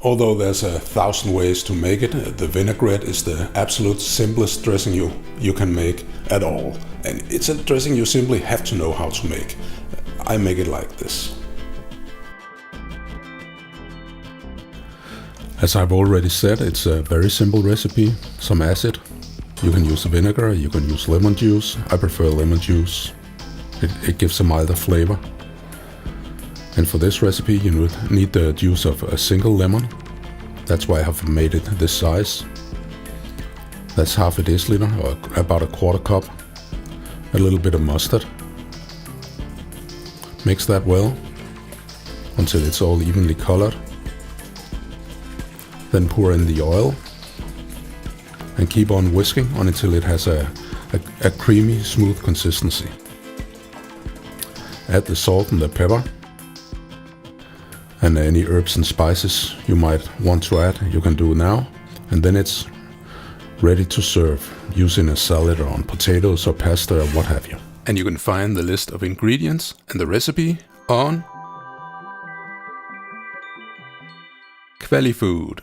Although there's 1,000 ways to make it, the vinaigrette is the absolute simplest dressing you can make at all. And it's a dressing you simply have to know how to make. I make it like this. As I've already said, it's a very simple recipe. Some acid. You can use vinegar, you can use lemon juice. I prefer lemon juice. It gives a milder flavor. And for this recipe you need the juice of a single lemon. That's why I have made it this size. That's half a deciliter, or about a quarter cup. A little bit of mustard. Mix that well until it's all evenly colored. Then pour in the oil and keep on whisking until it has a creamy, smooth consistency. Add the salt and the pepper. And any herbs and spices you might want to add, you can do now. And then it's ready to serve using a salad or on potatoes or pasta or what have you. And you can find the list of ingredients and the recipe on kvalifood.